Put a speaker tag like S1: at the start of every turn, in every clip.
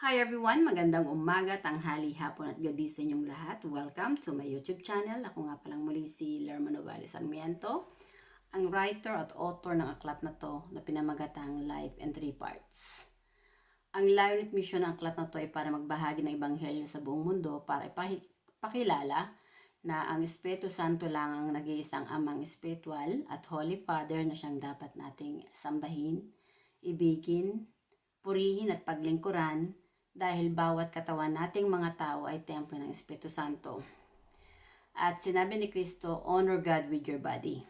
S1: Hi everyone! Magandang umaga, tanghali, hapon at gabi sa inyong lahat. Welcome to my YouTube channel. Ako nga palang muli si Lerma Novales Sarmiento, ang writer at author ng aklat na to na pinamagatang Life in 3 Parts. Ang layunin at misyon ng aklat na to ay para magbahagi ng ebanghelyo sa buong mundo para ipakilala na ang Espiritu Santo lang ang nag-iisang amang espiritual at Holy Father na siyang dapat nating sambahin, ibigin, purihin at paglingkuran dahil bawat katawan nating mga tao ay templo ng Espiritu Santo. At sinabi ni Kristo, honor God with your body.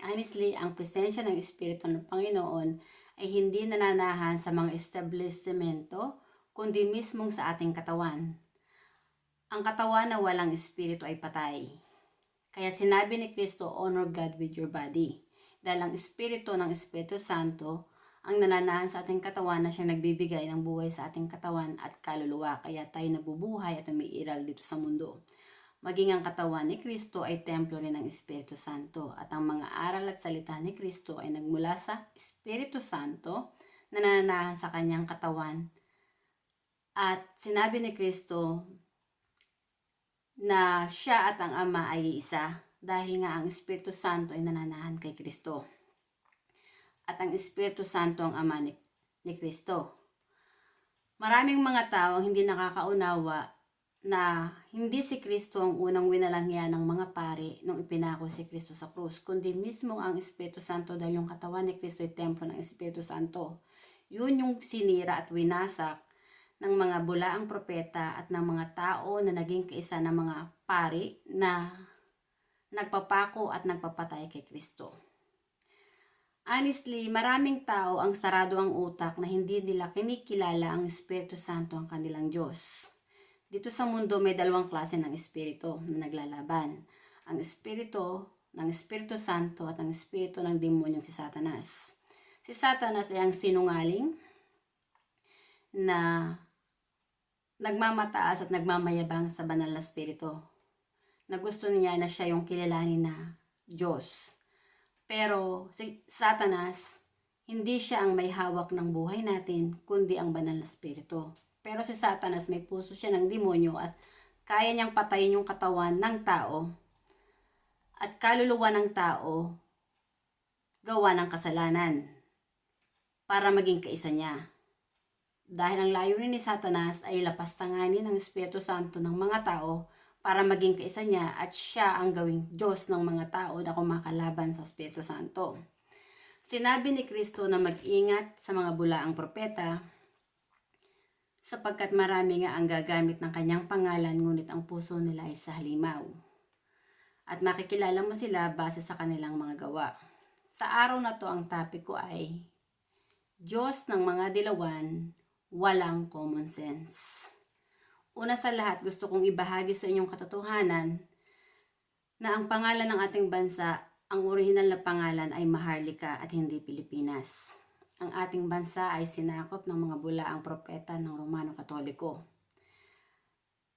S1: Honestly, ang presensya ng Espiritu ng Panginoon ay hindi nananahan sa mga establishmento, kundi mismong sa ating katawan. Ang katawan na walang Espiritu ay patay. Kaya sinabi ni Kristo, honor God with your body. Dahil ang Espiritu ng Espiritu Santo ang nananahan sa ating katawan na siyang nagbibigay ng buhay sa ating katawan at kaluluwa. Kaya tayo nabubuhay at umiiral dito sa mundo. Maging ang katawan ni Kristo ay templo rin ng Espiritu Santo. At ang mga aral at salita ni Kristo ay nagmula sa Espiritu Santo na nananahan sa kanyang katawan. At sinabi ni Kristo na siya at ang Ama ay isa dahil nga ang Espiritu Santo ay nananahan kay Kristo. At ang Espiritu Santo ang Ama ni Kristo. Maraming mga tao ang hindi nakakaunawa na hindi si Kristo ang unang winalangya ng mga pari nung ipinako si Kristo sa krus, kundi mismo ang Espiritu Santo dahil yung katawan ni Kristo ay templo ng Espiritu Santo. Yun yung sinira at winasak ng mga bulaang propeta at ng mga tao na naging kaisa ng mga pari na nagpapako at nagpapatay kay Kristo. Honestly, maraming tao ang sarado ang utak na hindi nila kinikilala ang Espiritu Santo ang kanilang Diyos. Dito sa mundo may dalawang klase ng Espiritu na naglalaban. Ang Espiritu ng Espiritu Santo at ang Espiritu ng demonyong si Satanas. Si Satanas ay ang sinungaling na nagmamataas at nagmamayabang sa banal na Espiritu. Na gusto niya na siya yung kilalanin na Diyos. Pero si Satanas, hindi siya ang may hawak ng buhay natin, kundi ang banal na Espiritu. Pero si Satanas, may puso siya ng demonyo at kaya niyang patayin yung katawan ng tao at kaluluwa ng tao gawa ng kasalanan para maging kaisa niya. Dahil ang layunin ni Satanas ay lapastanganin ng Espiritu Santo ng mga tao para maging kaisa niya at siya ang gawing Diyos ng mga tao na kumakalaban sa Espiritu Santo. Sinabi ni Kristo na mag-ingat sa mga bulaang propeta sapagkat marami nga ang gagamit ng kanyang pangalan ngunit ang puso nila ay sa halimaw. At makikilala mo sila base sa kanilang mga gawa. Sa araw na to ang topic ko ay Diyos ng mga dilawan, walang common sense. Una sa lahat, gusto kong ibahagi sa inyong katotohanan na ang pangalan ng ating bansa, ang orihinal na pangalan ay Maharlika at hindi Pilipinas. Ang ating bansa ay sinakop ng mga bulaang propeta ng Romano Katoliko.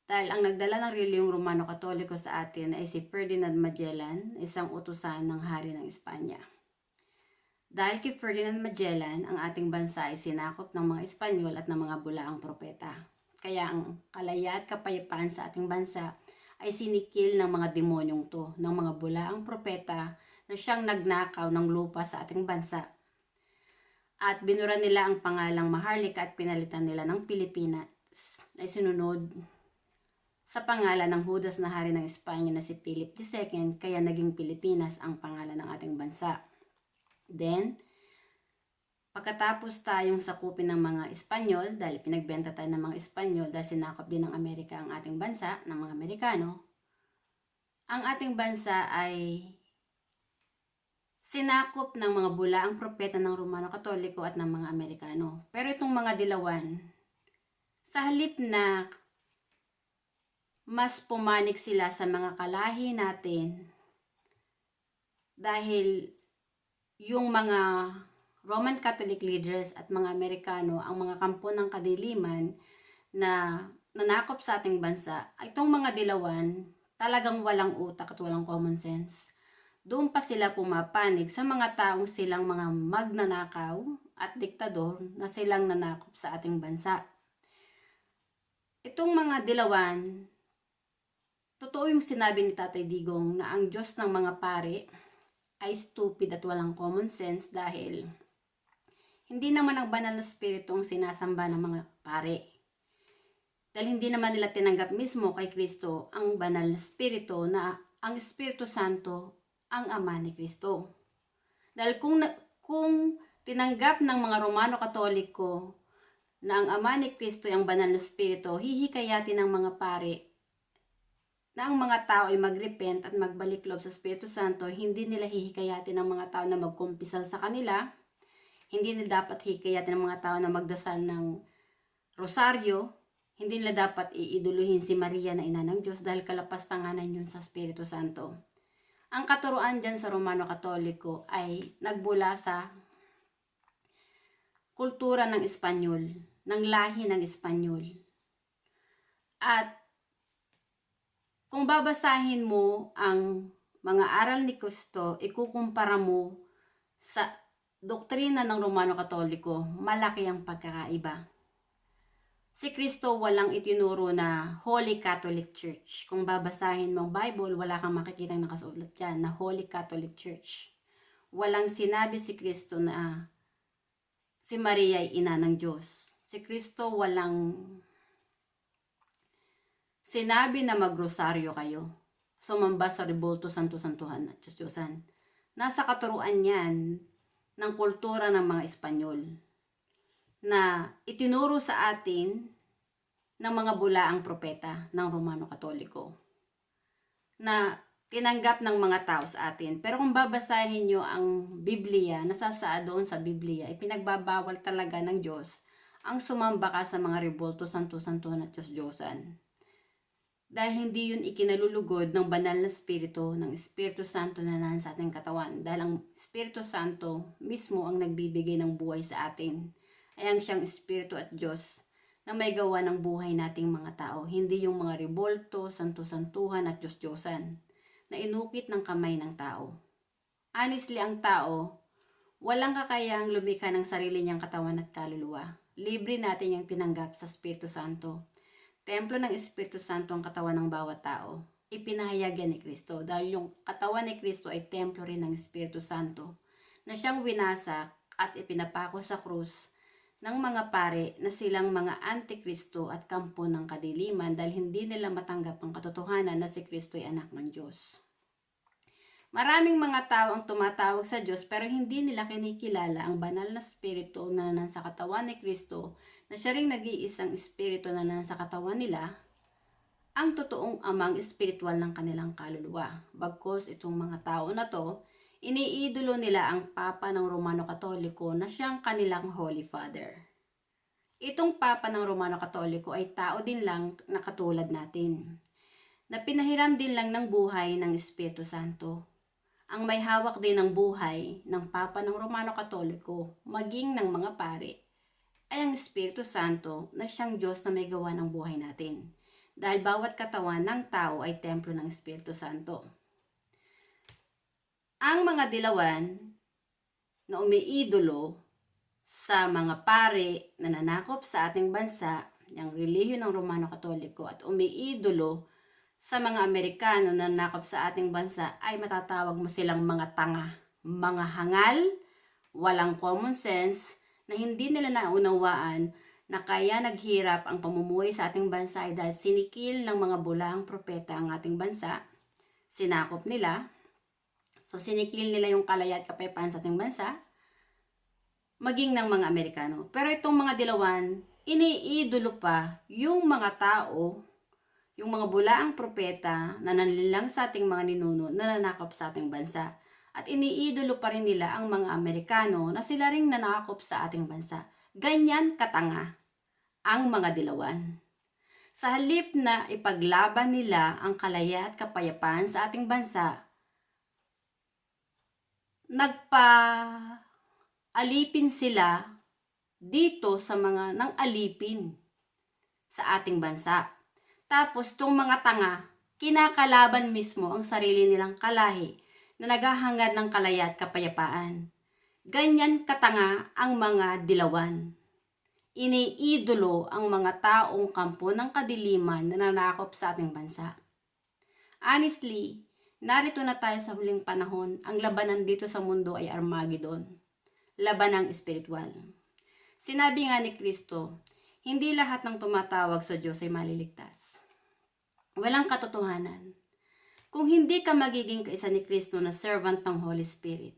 S1: Dahil ang nagdala ng reliyong Romano Katoliko sa atin ay si Ferdinand Magellan, isang utusan ng hari ng Espanya. Dahil kay Ferdinand Magellan, ang ating bansa ay sinakop ng mga Espanyol at ng mga bulaang propeta. Kaya ang kalaya at kapayapaan sa ating bansa ay sinikil ng mga demonyong to, ng mga bulaang propeta na siyang nagnakaw ng lupa sa ating bansa. At binura nila ang pangalang Maharlika at pinalitan nila ng Pilipinas na sinunod sa pangalan ng Judas na hari ng Espanya na si Philip II, kaya naging Pilipinas ang pangalan ng ating bansa. Then, pagkatapos tayong sakupin ng mga Espanyol, dahil pinagbenta tayo ng mga Espanyol dahil sinakop din ng Amerika ang ating bansa, ng mga Amerikano, ang ating bansa ay sinakop ng mga bulaang propeta ng Romano Katoliko at ng mga Amerikano. Pero itong mga dilawan, sa halip na mas pumanik sila sa mga kalahi natin dahil yung mga Roman Catholic leaders at mga Amerikano, ang mga kampo ng kadiliman na nanakop sa ating bansa, itong mga dilawan talagang walang utak at walang common sense. Doon pa sila pumapanig sa mga taong silang mga magnanakaw at diktador na silang nanakop sa ating bansa. Itong mga dilawan, totoo yung sinabi ni Tatay Digong na ang Diyos ng mga pare ay stupid at walang common sense dahil hindi naman ang banal na spirito ang sinasamba ng mga pare. Dahil hindi naman nila tinanggap mismo kay Kristo ang banal na spirito na ang Espiritu Santo ang ama ni Kristo. Dahil kung tinanggap ng mga Romano Katoliko na ang ama ni Kristo ay ang banal na spirito, hihikayatin ng mga pare na ang mga tao ay magrepent at magbalik loob sa Espiritu Santo. Hindi nila hihikayatin ng mga tao na magkumpisal sa kanila. Hindi nila dapat hikayatin ng mga tao na magdasal ng rosaryo. Hindi nila dapat iiduluhin si Maria na ina ng Diyos dahil kalapastanganan yun sa Espiritu Santo. Ang katuruan dyan sa Romano Katoliko ay nagbula sa kultura ng Espanyol, ng lahi ng Espanyol. At kung babasahin mo ang mga aral ni Kristo, ikukumpara mo sa doktrina ng Romano Katoliko, malaki ang pagkakaiba. Si Kristo walang itinuro na Holy Catholic Church. Kung babasahin mo ang Bible, wala kang makikitang nakasulat dyan na Holy Catholic Church. Walang sinabi si Kristo na si Maria ay ina ng Diyos. Si Kristo walang sinabi na magrosaryo kayo. Sumamba sa rebulto, santo-santuhan at Diyos-Diyosan. Nasa katuruan yan ng kultura ng mga Espanyol na itinuro sa atin ng mga bulaang propeta ng Romano Katoliko na tinanggap ng mga tao sa atin. Pero kung babasahin nyo ang Biblia, nasasaad doon sa Biblia, ipinagbabawal talaga ng Diyos ang sumamba ka sa mga rebulto, santo-santuhan at Diyos-Diyosan. Dahil hindi yun ikinalulugod ng banal na spirito, ng Espiritu Santo na nasa ating katawan. Dahil ang Espiritu Santo mismo ang nagbibigay ng buhay sa atin. Ay ang siyang Espiritu at Diyos na may gawa ng buhay nating mga tao. Hindi yung mga rebulto, santo-santuhan at Diyos-Diyosan na inukit ng kamay ng tao. Honestly, ang tao, walang kakayahang lumikha ng sarili niyang katawan at kaluluwa. Libre natin yung tinanggap sa Espiritu Santo. Templo ng Espiritu Santo ang katawan ng bawat tao. Ipinahayag yan ni Kristo dahil yung katawan ni Kristo ay templo rin ng Espiritu Santo na siyang winasak at ipinapako sa krus ng mga pare na silang mga antikristo at kampo ng kadiliman dahil hindi nila matanggap ang katotohanan na si Kristo ay anak ng Diyos. Maraming mga tao ang tumatawag sa Diyos pero hindi nila kinikilala ang banal na spirito na nasa katawan ni Kristo na siya ring nag-iisang espiritu na nasa katawan nila, ang totoong amang espiritual ng kanilang kaluluwa. Bagkus itong mga tao na to, iniidolo nila ang Papa ng Romano Katoliko na siyang kanilang Holy Father. Itong Papa ng Romano Katoliko ay tao din lang na katulad natin, na pinahiram din lang ng buhay ng Espiritu Santo. Ang may hawak din ng buhay ng Papa ng Romano Katoliko, maging ng mga pare, ay ang Espiritu Santo na siyang Diyos na may gawa ng buhay natin. Dahil bawat katawan ng tao ay templo ng Espiritu Santo. Ang mga dilawan na umiidolo sa mga pare na nanakop sa ating bansa, yung relihiyon ng Romano Katoliko, at umiidolo sa mga Amerikano na nanakop sa ating bansa, ay matatawag mo silang mga tanga, mga hangal, walang common sense, na hindi nila naunawaan na kaya naghirap ang pamumuhay sa ating bansa ay dahil sinikil ng mga bulaang propeta ang ating bansa. Sinakop nila. So sinikil nila yung kalaya at kapayapaan sa ating bansa, maging ng mga Amerikano. Pero itong mga dilawan, iniidolo pa yung mga tao, yung mga bulaang propeta na nanlilang sa ating mga ninuno na nanakop sa ating bansa. At iniidolo pa rin nila ang mga Amerikano na sila ring nanakop sa ating bansa. Ganyan katanga ang mga dilawan. Sa halip na ipaglaban nila ang kalaya at kapayapaan sa ating bansa, nagpa-alipin sila dito sa mga nang alipin sa ating bansa. Tapos tong mga tanga, kinakalaban mismo ang sarili nilang kalahi na naghahangad ng kalaya at kapayapaan. Ganyan katanga ang mga dilawan. iniidolo ang mga taong kampo ng kadiliman na nanakop sa ating bansa. Honestly, narito na tayo sa huling panahon. Ang labanan dito sa mundo ay Armageddon, labanang espiritual. Sinabi nga ni Kristo, hindi lahat ng tumatawag sa Diyos ay maliligtas. Walang katotohanan. Kung hindi ka magiging kaisa ni Kristo na servant ng Holy Spirit,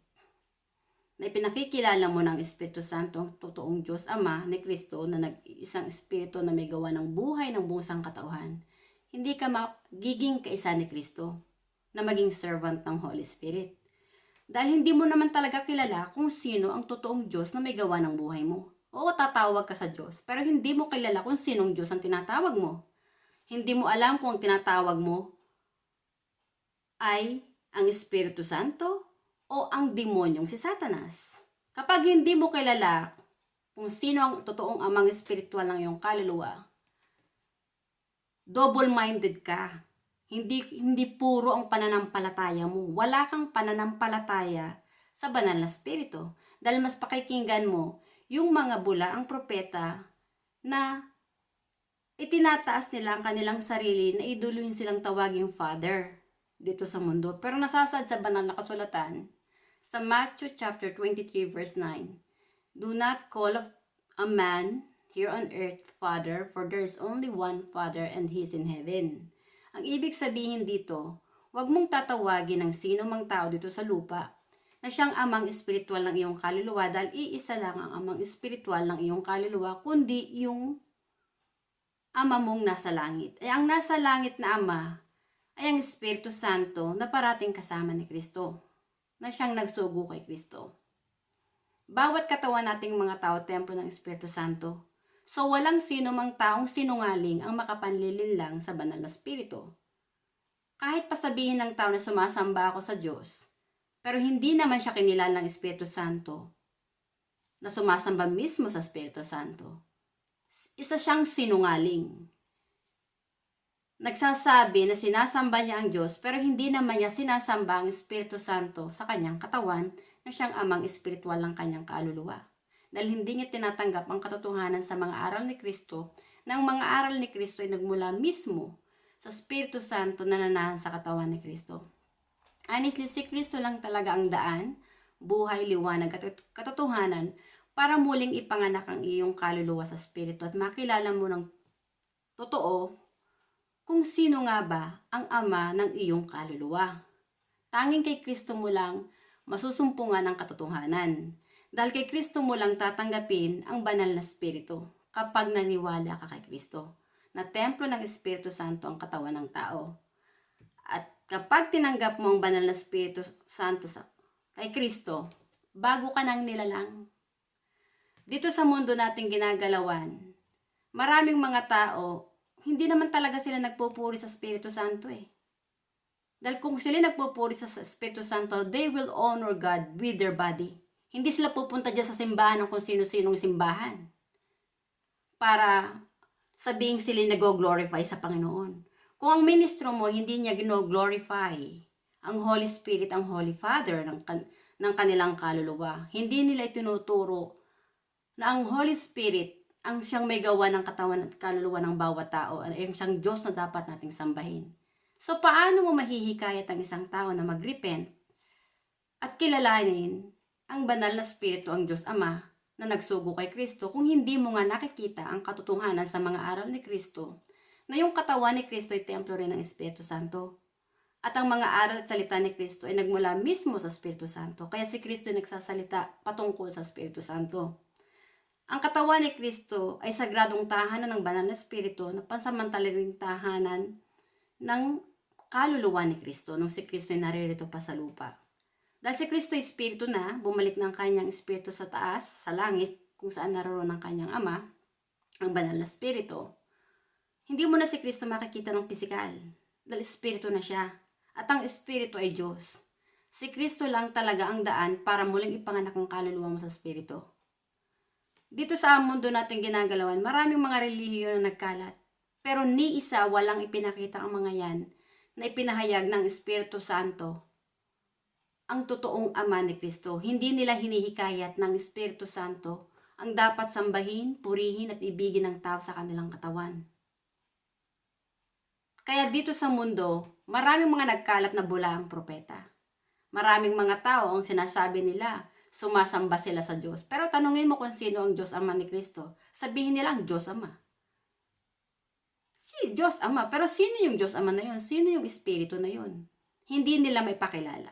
S1: na ipinakikilala mo ng Espiritu Santo ang totoong Diyos Ama ni Kristo na nag-isang Espiritu na may gawa ng buhay ng buong sangkatauhan, hindi ka magiging kaisa ni Kristo na maging servant ng Holy Spirit. Dahil hindi mo naman talaga kilala kung sino ang totoong Diyos na may gawa ng buhay mo. Oo, tatawag ka sa Diyos, pero hindi mo kilala kung sinong Diyos ang tinatawag mo. Hindi mo alam kung ang tinatawag mo ay ang Espiritu Santo o ang demonyong si Satanas. Kapag hindi mo kilala kung sino ang totoong amang espiritual ng iyong kaluluwa, double-minded ka. Hindi puro ang pananampalataya mo. Wala kang pananampalataya sa banal na espiritu. Dahil mas pakikinggan mo yung mga bula, ang propeta, na itinataas nila ang kanilang sarili na iduluhin silang tawaging Father dito sa mundo. Pero nasasad sa banal na kasulatan, sa Matthew chapter 23 verse 9, do not call a man here on earth Father, for there is only one Father and He is in heaven. Ang ibig sabihin dito, huwag mong tatawagin ng sino mang tao dito sa lupa na siyang amang espiritual ng iyong kaluluwa dahil iisa lang ang amang espiritual ng iyong kaluluwa, kundi yung Ama mong nasa langit. Ay ang nasa langit na Ama ay ang Espiritu Santo na parating kasama ni Kristo, na siyang nagsugo kay Kristo. Bawat katawan nating mga tao, templo ng Espiritu Santo. So walang sino mang taong sinungaling ang makapanlilinlang sa banal na Espiritu. Kahit pasabihin ng tao na sumasamba ako sa Diyos, pero hindi naman siya kinilala ng Espiritu Santo, na sumasamba mismo sa Espiritu Santo, isa siyang sinungaling. Nagsasabi na sinasamba niya ang Diyos, pero hindi naman niya sinasamba ang Espiritu Santo sa kanyang katawan na siyang amang espiritual ng kanyang kaluluwa. Dahil hindi niya tinatanggap ang katotohanan sa mga aral ni Kristo, na ang mga aral ni Kristo ay nagmula mismo sa Espiritu Santo na nanahan sa katawan ni Kristo. Honestly, si Kristo lang talaga ang daan, buhay, liwanag at katotohanan para muling ipanganak ang iyong kaluluwa sa Espiritu at makilala mo ng totoo kung sino nga ba ang Ama ng iyong kaluluwa. Tanging kay Kristo mo lang masusumpungan ang katotohanan. Dahil kay Kristo mo lang tatanggapin ang banal na Espiritu kapag naniwala ka kay Kristo, na templo ng Espiritu Santo ang katawan ng tao. At kapag tinanggap mo ang banal na Espiritu Santo kay Kristo, bago ka nang nilalang. Dito sa mundo nating ginagalawan, maraming mga tao, hindi naman talaga sila nagpupuri sa Espiritu Santo eh. Dahil kung sila nagpupuri sa Espiritu Santo, they will honor God with their body. Hindi sila pupunta dyan sa simbahan ng kung sino-sinong simbahan para sabihin sila nag-glorify sa Panginoon. Kung ang ministro mo hindi niya gino-glorify ang Holy Spirit, ang Holy Father ng kanilang kaluluwa, hindi nila itinuturo na ang Holy Spirit ang siyang may gawa ng katawan at kaluluwa ng bawat tao, ay ang siyang Diyos na dapat nating sambahin. So paano mo mahihikayat ang isang tao na mag-repent at kilalanin ang banal na Espiritu, ang Diyos Ama na nagsugo kay Kristo, kung hindi mo nga nakikita ang katotohanan sa mga aral ni Kristo, na yung katawan ni Kristo ay templo rin ng Espiritu Santo. At ang mga aral at salita ni Kristo ay nagmula mismo sa Espiritu Santo. Kaya si Kristo ay nagsasalita patungkol sa Espiritu Santo. Ang katawan ni Kristo ay sagradong tahanan ng banal na Espiritu na pansamantalang tahanan ng kaluluwa ni Kristo nung si Kristo ay naririto pa sa lupa. Dahil si Kristo ay Espiritu na, bumalik ng kanyang Espiritu sa taas, sa langit, kung saan naroon ang kanyang Ama, ang banal na Espiritu. Hindi mo na si Kristo makikita ng pisikal, dahil Espiritu na siya. At ang Espiritu ay Diyos. Si Kristo lang talaga ang daan para muling ipanganak ang kaluluwa mo sa Espiritu. Dito sa mundo natin ginagalawan, maraming mga relihiyon na nagkalat. Pero ni isa walang ipinakita ang mga yan na ipinahayag ng Espiritu Santo, ang totoong Ama ni Kristo. Hindi nila hinihikayat ng Espiritu Santo ang dapat sambahin, purihin at ibigin ng tao sa kanilang katawan. Kaya dito sa mundo, maraming mga nagkalat na bulaang propeta. Maraming mga tao ang sinasabi nila, sumasamba sila sa Diyos. Pero tanungin mo kung sino ang Diyos Ama ni Kristo. Sabihin nila ang Diyos Ama. Si Diyos Ama. Pero sino yung Diyos Ama na yun? Sino yung Espiritu na yun? Hindi nila may pakilala.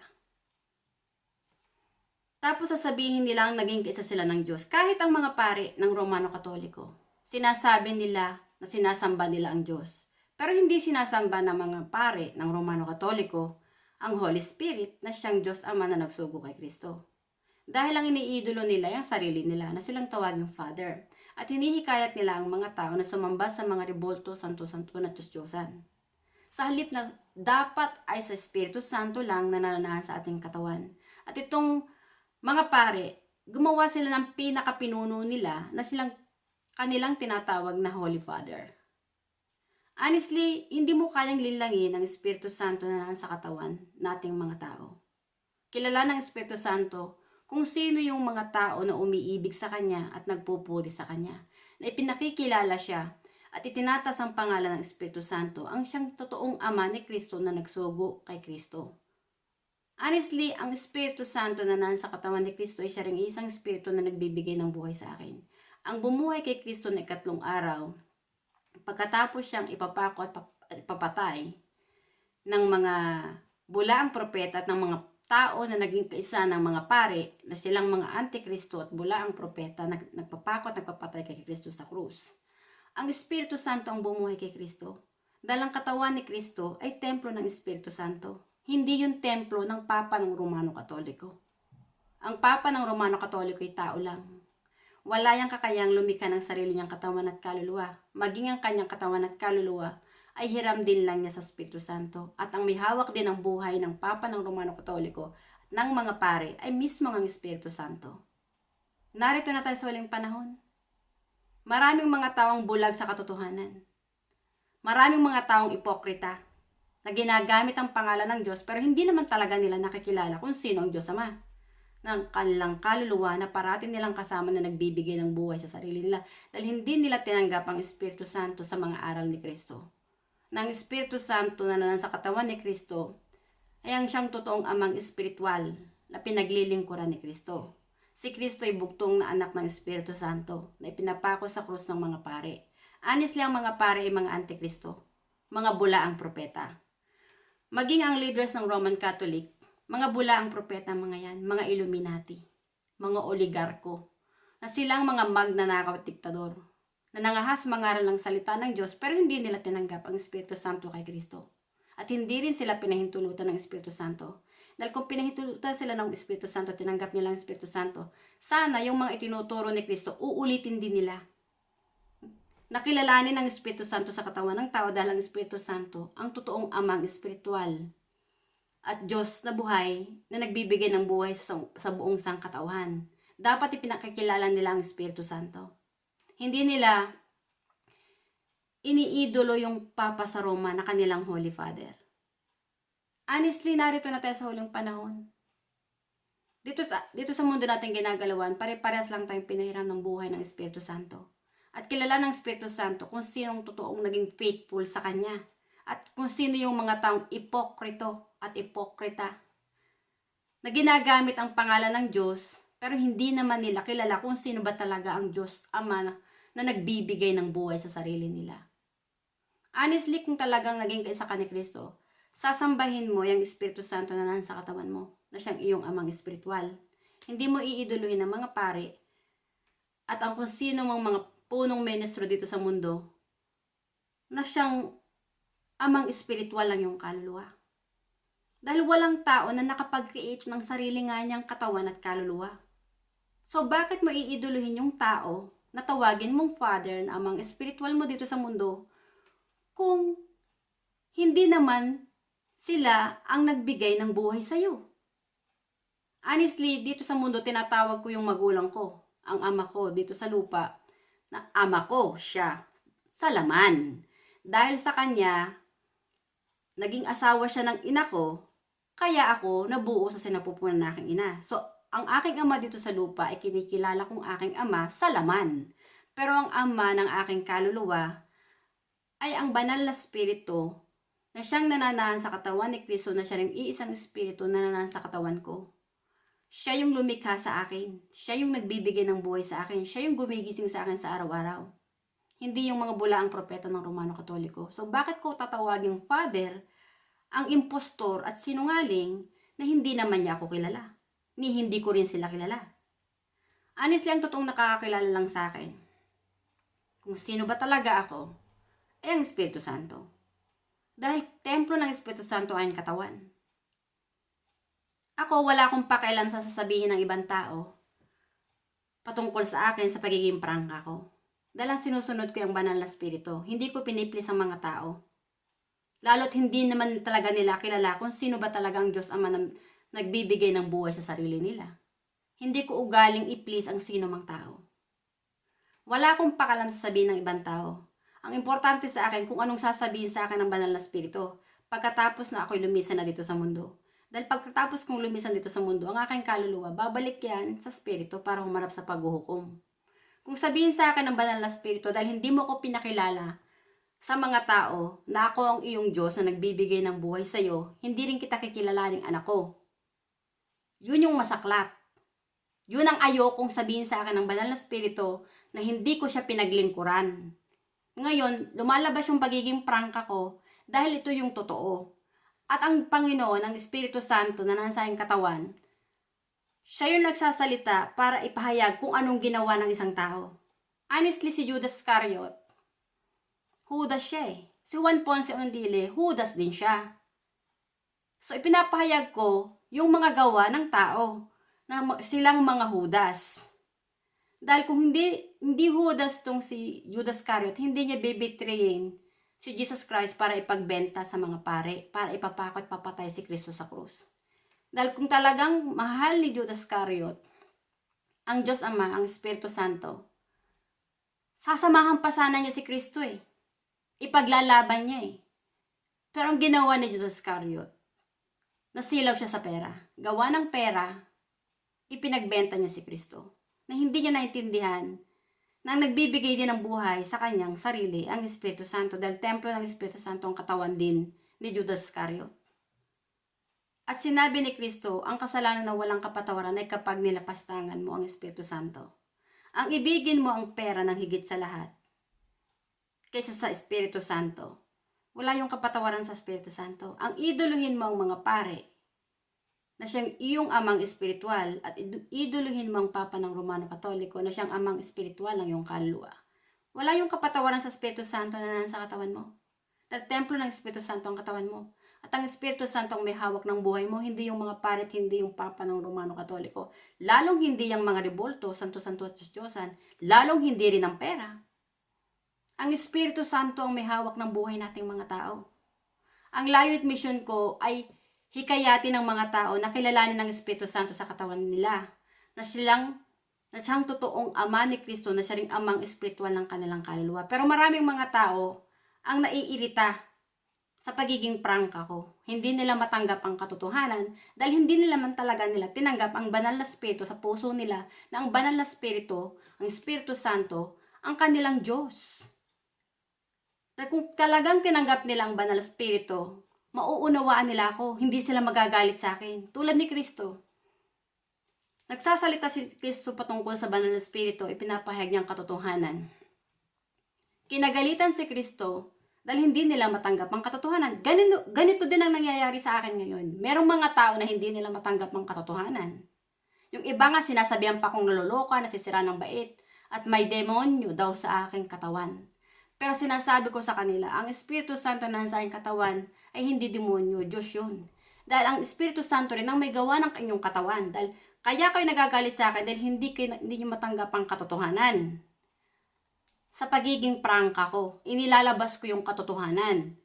S1: Tapos sasabihin nila ang naging kaisa sila ng Diyos. Kahit ang mga pari ng Romano Katoliko, sinasabi nila na sinasamba nila ang Diyos. Pero hindi sinasamba ng mga pari ng Romano Katoliko ang Holy Spirit na siyang Diyos Ama na nagsugo kay Kristo. Dahil ang iniidolo nila yung sarili nila na silang tawaging Father. At hinihikayat nila ang mga tao na sumamba sa mga rebulto, santo-santo na Diyos-Diyosan. Sa halip na dapat ay sa Espiritu Santo lang na nananahan sa ating katawan. At itong mga pare, gumawa sila ng pinakapinuno nila na kanilang tinatawag na Holy Father. Honestly, hindi mo kayang linlangin ang Espiritu Santo na nasa katawan nating mga tao. Kilala ng Espiritu Santo kung sino yung mga tao na umiibig sa Kanya at nagpupuri sa Kanya, na ipinakikilala siya at itinatas ang pangalan ng Espiritu Santo ang siyang totoong Ama ni Kristo na nagsugo kay Kristo. Honestly, ang Espiritu Santo na nasa katawan ni Kristo ay siya ring isang Espiritu na nagbibigay ng buhay sa akin. Ang bumuhay kay Kristo na ikatlong araw, pagkatapos siyang ipapako at ipapatay ng mga bulaang propeta at ng mga tao na naging kaisa ng mga pare na silang mga antikristo at bulaang propeta na nagpapako at nagpapatay kay Kristo sa krus. Ang Espiritu Santo ang bumuhay kay Kristo. Dahil ang katawan ni Kristo ay templo ng Espiritu Santo. Hindi yung templo ng Papa ng Romano Katoliko. Ang Papa ng Romano Katoliko ay tao lang. Wala yang kakayang lumikha ng sarili niyang katawan at kaluluwa. Maging ang kanyang katawan at kaluluwa ay hiram din lang niya sa Espiritu Santo. At ang may hawak din ng buhay ng Papa ng Romano Katoliko at ng mga pare ay mismo ang Espiritu Santo. Narito na tayo sa huling panahon. Maraming mga taong bulag sa katotohanan. Maraming mga taong ipokrita na ginagamit ang pangalan ng Diyos pero hindi naman talaga nila nakikilala kung sino ang Diyos Ama ng kanilang kaluluwa na parating nilang kasama na nagbibigay ng buhay sa sarili nila dahil hindi nila tinanggap ang Espiritu Santo sa mga aral ni Kristo. Nang Espiritu Santo na nasa katawan ni Kristo ay ang siyang totoong amang espiritual na pinaglilingkuran ni Kristo. Si Kristo ay bugtong na anak ng Espiritu Santo na ipinapako sa krus ng mga pare. Honestly, ang mga pare ay mga antikristo, mga bulaang propeta. Maging ang leaders ng Roman Catholic, mga bulaang propeta mga yan, mga Illuminati, mga oligarko, na silang mga magnanakaw at diktador, na nangahas mangaral ng salita ng Diyos pero hindi nila tinanggap ang Espiritu Santo kay Kristo. At hindi rin sila pinahintulutan ng Espiritu Santo. Dahil kung pinahintulutan sila ng Espiritu Santo, tinanggap nila ang Espiritu Santo, sana yung mga itinuturo ni Kristo, uulitin din nila. Nakilalanin ang Espiritu Santo sa katawan ng tao dahil ang Espiritu Santo ang totoong amang espiritual at Diyos na buhay na nagbibigay ng buhay sa buong sangkatauhan. Dapat ipinakikilala nila ang Espiritu Santo. Hindi nila iniidolo yung Papa sa Roma na kanilang Holy Father. Honestly, narito na tayo sa huling panahon. Dito sa mundo natin ginagalawan, pare-parehas lang tayong pinahiram ng buhay ng Espiritu Santo. At kilala ng Espiritu Santo kung sinong totoong naging faithful sa Kanya. At kung sino yung mga taong ipokrito at ipokrita na ginagamit ang pangalan ng Diyos pero hindi naman nila kilala kung sino ba talaga ang Diyos Ama na nagbibigay ng buhay sa sarili nila. Honestly, kung talagang naging kaisa ka ni Kristo, sasambahin mo yung Espiritu Santo na nasa katawan mo na siyang iyong amang espiritual. Hindi mo iiduluhin ang mga pare at ang kung sino mga punong ministro dito sa mundo na siyang amang espiritual lang yung kaluluwa. Dahil walang tao na nakapag-create ng sarili nga niyang katawan at kaluluwa. So bakit mo iiduluhin yung tao na tawagin mong Father na amang espiritual mo dito sa mundo kung hindi naman sila ang nagbigay ng buhay sa'yo? Honestly, dito sa mundo tinatawag ko yung magulang ko, ang ama ko dito sa lupa, na ama ko siya sa laman. Dahil sa kanya, naging asawa siya ng ina ko, kaya ako nabuo sa sinapupunan ng aking ina. So, ang aking ama dito sa lupa ay kinikilala kong aking ama sa laman. Pero ang ama ng aking kaluluwa ay ang banal na espiritu na siyang nananahan sa katawan ni Kristo, na siya rin iisang espiritu na nananahan sa katawan ko. Siya yung lumikha sa akin. Siya yung nagbibigay ng buhay sa akin. Siya yung gumigising sa akin sa araw-araw. Hindi yung mga bulaang propeta ng Romano Katoliko. So bakit ko tatawaging Father ang impostor at sinungaling na hindi naman niya ako kilala? Ni hindi ko rin sila kilala. Honestly, ang totoong nakakakilala lang sa akin kung sino ba talaga ako ay ang Espiritu Santo. Dahil templo ng Espiritu Santo ay ang katawan. Ako, wala akong pakialam sa sasabihin ng ibang tao patungkol sa akin sa pagiging prangka ko. Dahil ang sinusunod ko yung banal na espiritu. Hindi ko piniplis ang mga tao. Lalo't hindi naman talaga nila kilala kung sino ba talaga ang Diyos Ama na nagbibigay ng buhay sa sarili nila. Hindi ko ugaling i-please ang sino mang tao. Wala akong pakialam sa sabihin ng ibang tao. Ang importante sa akin kung anong sasabihin sa akin ng banal na espiritu pagkatapos na ako'y lumisan na dito sa mundo. Dahil pagkatapos kong lumisan dito sa mundo, ang aking kaluluwa, babalik yan sa espiritu para humarap sa paghuhukom. Kung sabihin sa akin ng banal na espiritu dahil hindi mo ko pinakilala sa mga tao na ako ang iyong Diyos na nagbibigay ng buhay sa iyo, hindi rin kita kikilalaning anak ko. Yun yung masaklap. Yun ang ayokong sabihin sa akin ng banal na espiritu na hindi ko siya pinaglingkuran. Ngayon, lumalabas yung pagiging prangka ko dahil ito yung totoo. At ang Panginoon, ang Espiritu Santo na nasa aking katawan, siya yung nagsasalita para ipahayag kung anong ginawa ng isang tao. Honestly, si Judas Iscariot, Judas siya eh. Si Juan Ponce Ondile, Judas din siya. So, ipinapahayag ko yung mga gawa ng tao na silang mga Judas. Dahil kung hindi Judas tong si Judas Iscariot, hindi niya bebetrayin si Jesus Christ para ipagbenta sa mga pare, para ipapakot papatay si Kristo sa krus. Dahil kung talagang mahal ni Judas Iscariot ang Diyos Ama, ang Espiritu Santo, sasamahan pa sana niya si Kristo eh. Ipaglalaban niya eh. Pero ang ginawa ni Judas Iscariot, nasilaw siya sa pera. Gawa ng pera, ipinagbenta niya si Kristo. Na hindi niya naintindihan na nagbibigay din ng buhay sa kanyang sarili ang Espiritu Santo dahil templo ng Espiritu Santo ang katawan din ni Judas Iscariot. At sinabi ni Kristo, ang kasalanan na walang kapatawaran ay kapag nilapastangan mo ang Espiritu Santo. Ang ibigin mo ang pera ng higit sa lahat kaysa sa Espiritu Santo. Wala yung kapatawaran sa Espiritu Santo. Ang iduluhin mo ang mga pare na siyang iyong amang espiritual at iduluhin mo ang Papa ng Romano Katoliko na siyang amang espiritual ng iyong kaluluwa. Wala yung kapatawaran sa Espiritu Santo na nasa katawan mo. Dahil templo ng Espiritu Santo ang katawan mo. At ang Espiritu Santo ang may hawak ng buhay mo, hindi yung mga parit, hindi yung Papa ng Romano Katoliko. Lalong hindi yung mga rebolto, santo-santo at Diyos-Diyosan, lalong hindi rin ang pera. Ang Espiritu Santo ang may hawak ng buhay nating mga tao. Ang layo at mission ko ay hikayatin ng mga tao na kilalanin ng Espiritu Santo sa katawan nila. Na siyang totoong ama ni Kristo, na siya ring amang espiritual ng kanilang kaluluwa. Pero maraming mga tao ang naiirita sa pagiging prangka ko. Hindi nila matanggap ang katotohanan dahil hindi nila man talaga nila tinanggap ang banal na espiritu sa puso nila, na ang banal na espiritu, ang Espiritu Santo, ang kanilang Diyos. Dahil kung talagang tinanggap nila ang banal na espiritu, mauunawaan nila ako, hindi sila magagalit sa akin. Tulad ni Kristo. Nagsasalita si Kristo patungkol sa banal na espiritu, ipinapahayag niyang katotohanan. Kinagalitan si Kristo dahil hindi nila matanggap ang katotohanan. Ganito din ang nangyayari sa akin ngayon. Merong mga tao na hindi nila matanggap ang katotohanan. Yung iba nga sinasabihan pa kong naloloka, nasisira ng bait, at may demonyo daw sa aking katawan. Pero sinasabi ko sa kanila, ang Espiritu Santo na sa aking katawan ay hindi demonyo, Diyos yun. Dahil ang Espiritu Santo rin ang may gawa ng inyong katawan. Dahil kaya kayo nagagalit sa akin dahil hindi niyo matanggap ang katotohanan. Sa pagiging prangka ko, inilalabas ko yung katotohanan.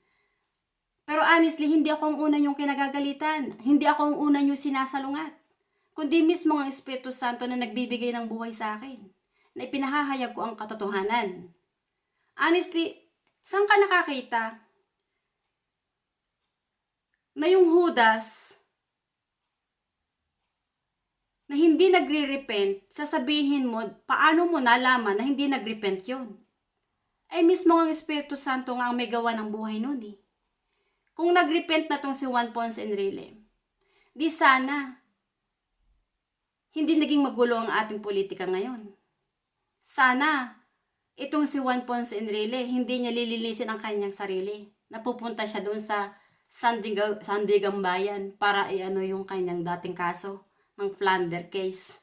S1: Pero honestly, hindi ako ang una yung kinagagalitan. Hindi ako ang una yung sinasalungat. Kundi mismo ang Espiritu Santo na nagbibigay ng buhay sa akin. Na ipinahahayag ko ang katotohanan. Honestly, saan ka nakakita na yung Judas na hindi nagre-repent, sasabihin mo, paano mo nalaman na hindi nag-repent yun? Ay mismo ang Espiritu Santo nga ang may gawa ng buhay nun eh. Kung nag-repent na tong si Juan Ponce Enrile, di sana hindi naging magulo ang ating politika ngayon. Sana itong si Juan Ponce Enrile, hindi niya lilinisin ang kanyang sarili. Napupunta siya doon sa Sandigang Bayan para iano yung kanyang dating kaso ng Flander case.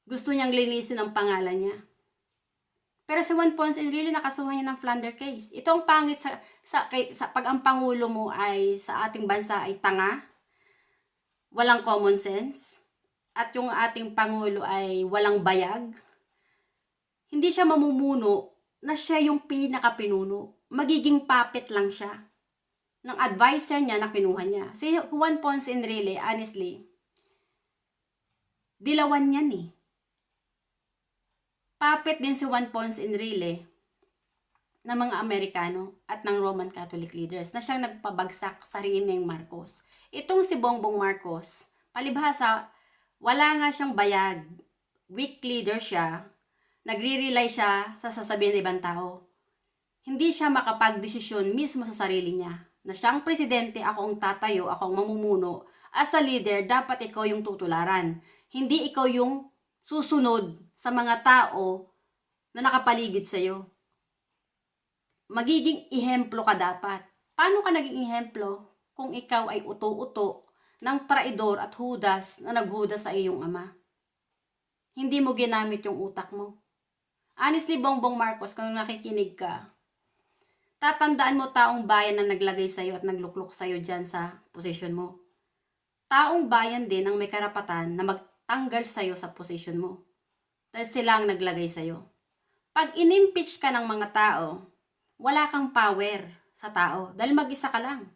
S1: Gusto niyang linisin ang pangalan niya. Pero si Juan Ponce Enrile nakasuhan niya ng Flander case. Ito ang pangit sa pag ang Pangulo mo ay sa ating bansa ay tanga, walang common sense, at yung ating Pangulo ay walang bayag. Hindi siya mamumuno na siya yung pinakapinuno. Magiging puppet lang siya ng advisor niya na kinuha niya. Si Juan Ponce Enrile, honestly, dilawan yan eh. Puppet din si Juan Ponce Enrile ng mga Amerikano at ng Roman Catholic leaders na siyang nagpabagsak sa Rimeng Marcos. Itong si Bongbong Marcos, palibhasa, wala nga siyang bayag. Weak leader siya. Nagre-rely siya sa sasabihin ng ibang tao. Hindi siya makapag-desisyon mismo sa sarili niya. Na siyang presidente, ako ang tatayo, ako ang mamumuno. As a leader, dapat ikaw yung tutularan. Hindi ikaw yung susunod sa mga tao na nakapaligid sa'yo. Magiging ehemplo ka dapat. Paano ka naging ehemplo kung ikaw ay uto-uto ng traidor at hudas na naghudas sa iyong ama? Hindi mo ginamit yung utak mo. Honestly, Bongbong Marcos, kung nakikinig ka, tatandaan mo taong bayan na naglagay sa'yo at nagluklok sa'yo dyan sa posisyon mo. Taong bayan din ang may karapatan na magtanggal sa'yo sa posisyon mo. Dahil sila ang naglagay sa'yo. Pag inimpeach ka ng mga tao, wala kang power sa tao dahil mag-isa ka lang.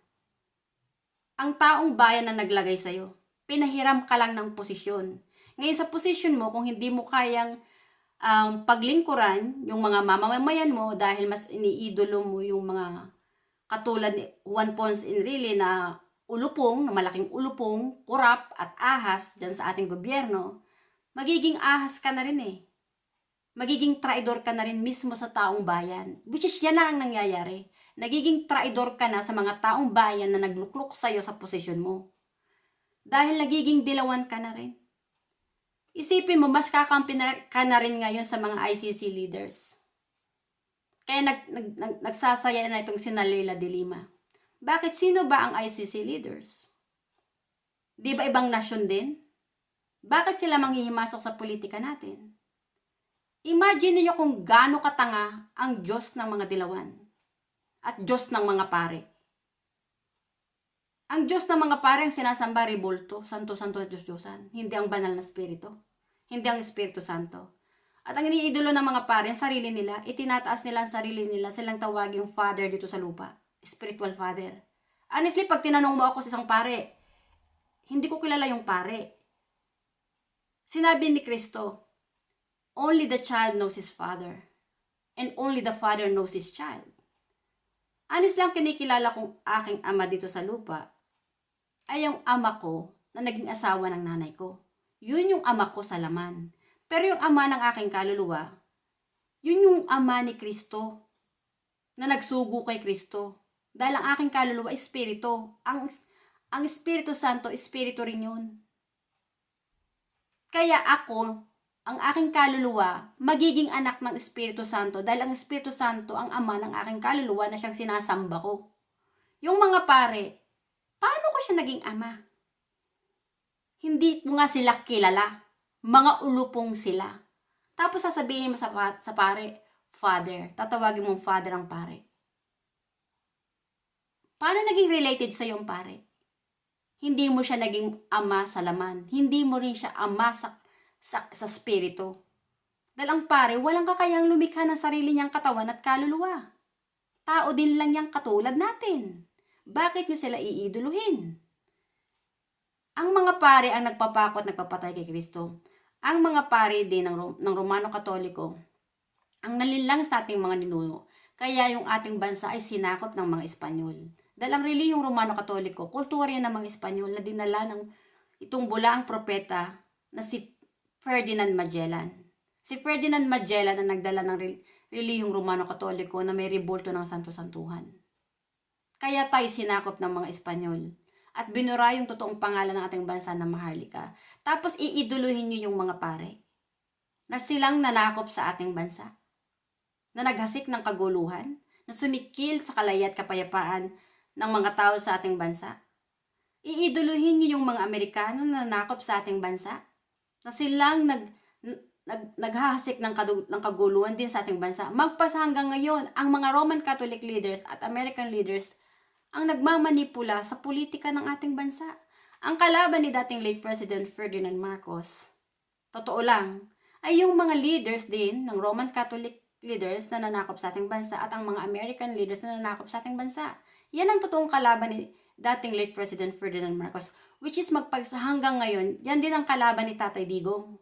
S1: Ang taong bayan na naglagay sa'yo, pinahiram ka lang ng posisyon. Ngayon sa posisyon mo, kung hindi mo kayang paglingkuran yung mga mamamayan mo dahil mas iniidolo mo yung mga katulad ni Juan Ponce Enrile na ulupong, na malaking ulupong, kurap at ahas dyan sa ating gobyerno, magiging ahas ka na rin eh. Magiging traidor ka na rin mismo sa taong bayan. Which is yan na ang nangyayari. Nagiging traidor ka na sa mga taong bayan na nagluklok sa'yo sa posisyon mo. Dahil nagiging dilawan ka na rin. Isipin mo, mas kakampi ka na rin ngayon sa mga ICC leaders. Kaya nagsasaya na itong si Leila de Lima. Bakit? Sino ba ang ICC leaders? Di ba ibang nasyon din? Bakit sila manghihimasok sa politika natin? Imagine niyo kung gaano katanga ang Diyos ng mga dilawan at Diyos ng mga pare. Ang Diyos ng mga pare ang sinasamba, Rebulto, Santo-Santo at Diyos-Diyosan. Hindi ang banal na Espiritu. Hindi ang Espiritu Santo. At ang iniidolo ng mga pare, ang sarili nila, itinataas nila ang sarili nila, silang tawaging Father dito sa lupa. Spiritual Father. Honestly, pag tinanong mo ako sa isang pare, hindi ko kilala yung pare. Sinabi ni Kristo, only the child knows his father. And only the father knows his child. Honestly, ang kinikilala kong aking ama dito sa lupa ay yung ama ko na naging asawa ng nanay ko. Yun yung ama ko sa laman. Pero yung ama ng aking kaluluwa, yun yung ama ni Kristo na nagsugo kay Kristo. Dahil ang aking kaluluwa, espiritu. Ang Espiritu Santo, espiritu rin yun. Kaya ako, ang aking kaluluwa, magiging anak ng Espiritu Santo dahil ang Espiritu Santo ang ama ng aking kaluluwa na siyang sinasamba ko. Yung mga pare, paano ko siya naging ama? Hindi ko nga sila kilala. Mga ulupong sila. Tapos sasabihin mo sa pare, Father. Tatawagin mong Father ang pare. Paano naging related sa yung pare? Hindi mo siya naging ama sa laman. Hindi mo rin siya ama sa spirito. Dahil ang pare, walang kakayang lumikha ng sarili niyang katawan at kaluluwa. Tao din lang niyang katulad natin. Bakit niyo sila iiduluhin? Ang mga pare ang nagpapako at nagpapatay kay Kristo. Ang mga pare din ng Romano Katoliko ang nalinlang sa ating mga ninuno. Kaya yung ating bansa ay sinakop ng mga Espanyol. Dahil ang relihiyong Romano Katoliko, kultura yan ng mga Espanyol na dinala ng itong bulaang propeta na si Ferdinand Magellan. Si Ferdinand Magellan ang nagdala ng relihiyong Romano-Katoliko na may rebulto ng santo-santuhan. Kaya tayo sinakop ng mga Espanyol at binura yung totoong pangalan ng ating bansa na Maharlika. Tapos iiduluhin niyo yung mga pare na silang nanakop sa ating bansa, na naghasik ng kaguluhan, na sumikil sa kalaya at kapayapaan ng mga tao sa ating bansa. Iiduluhin niyo yung mga Amerikano na nanakop sa ating bansa, na silang naghahasik ng kaguluhan din sa ating bansa. Magpasa hanggang ngayon, ang mga Roman Catholic leaders at American leaders ang nagmamanipula sa politika ng ating bansa. Ang kalaban ni dating late President Ferdinand Marcos, totoo lang, ay yung mga leaders din ng Roman Catholic leaders na nanakop sa ating bansa at ang mga American leaders na nanakop sa ating bansa. Yan ang totoong kalaban ni dating late President Ferdinand Marcos, which is hanggang ngayon, yan din ang kalaban ni Tatay Digong.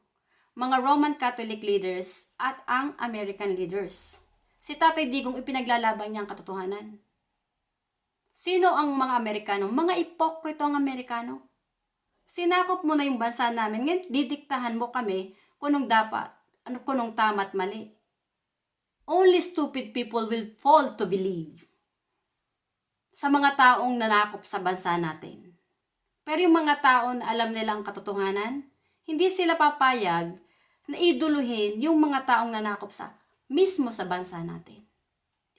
S1: Mga Roman Catholic leaders at ang American leaders. Si Tatay Digong ipinaglalaban niya ang katotohanan. Sino ang mga Amerikano? Mga ipokrito ang Amerikano. Sinakop mo na yung bansa namin, ngayon didiktahan mo kami kung nung tama at mali. Only stupid people will fall to believe sa mga taong nanakop sa bansa natin. Pero yung mga taon alam nilang katotohanan, hindi sila papayag na iduluhin yung mga taong nanakop mismo sa bansa natin.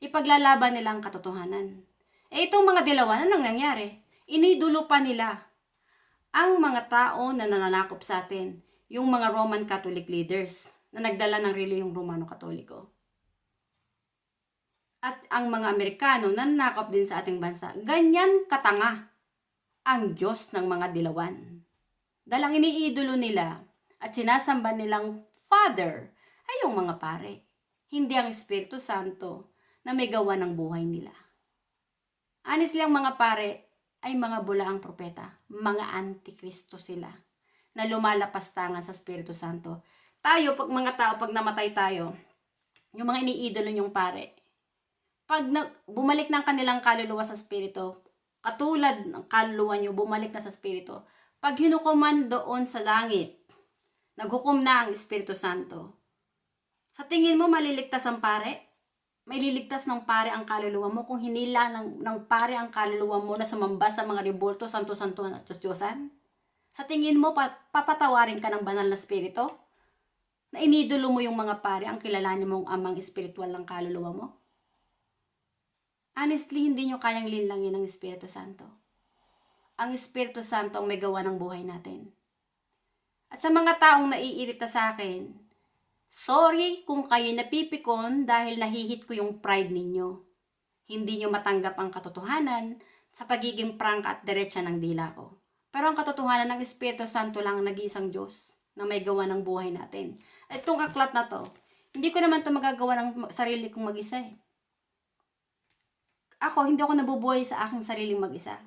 S1: Ipaglalaban nila ang katotohanan. Itong mga dilawan, anong nangyari? Inidulo pa nila ang mga tao na nananakop sa atin, yung mga Roman Catholic leaders na nagdala ng relihiyong Romano-Katoliko. At ang mga Amerikano na nanakop din sa ating bansa. Ganyan katanga ang Diyos ng mga dilawan. Dalang iniidolo nila at sinasamba nilang Father ay yung mga pare. Hindi ang Espiritu Santo na may gawa ng buhay nila. Honestly, ang mga pare ay mga bulaang propeta, mga antikristo sila, na lumalapastangan sa Espiritu Santo. Tayo, mga tao, pag namatay tayo, yung mga iniidolo nyong pare, pag bumalik ng kanilang kaluluwa sa Espiritu, katulad ng kaluluwa nyo, bumalik na sa Espiritu, pag hinukuman doon sa langit, naghukom na ang Espiritu Santo, sa tingin mo maliligtas ang pare? May liligtas ng pare ang kaluluwa mo kung hinila ng pare ang kaluluwa mo na sumamba sa mga rebulto, santo-santuhan at Diyos-Diyosan? Sa tingin mo, papatawarin ka ng banal na spirito? Na inidolo mo yung mga pare ang kilalanin mong amang espiritual ng kaluluwa mo? Honestly, hindi nyo kayang linlangin ang Espiritu Santo. Ang Espiritu Santo ang may gawa ng buhay natin. At sa mga taong naiirita sa akin, sorry kung kayo napipikon dahil nahihit ko yung pride ninyo. Hindi nyo matanggap ang katotohanan sa pagiging prangka at diretsa ng dila ko. Pero ang katotohanan ng Espiritu Santo lang ang nag-iisang Diyos na may gawa ng buhay natin. At itong aklat na to, hindi ko naman to magagawa ng sarili kong mag-isa eh. Ako, hindi ako nabubuhay sa aking sariling mag-isa.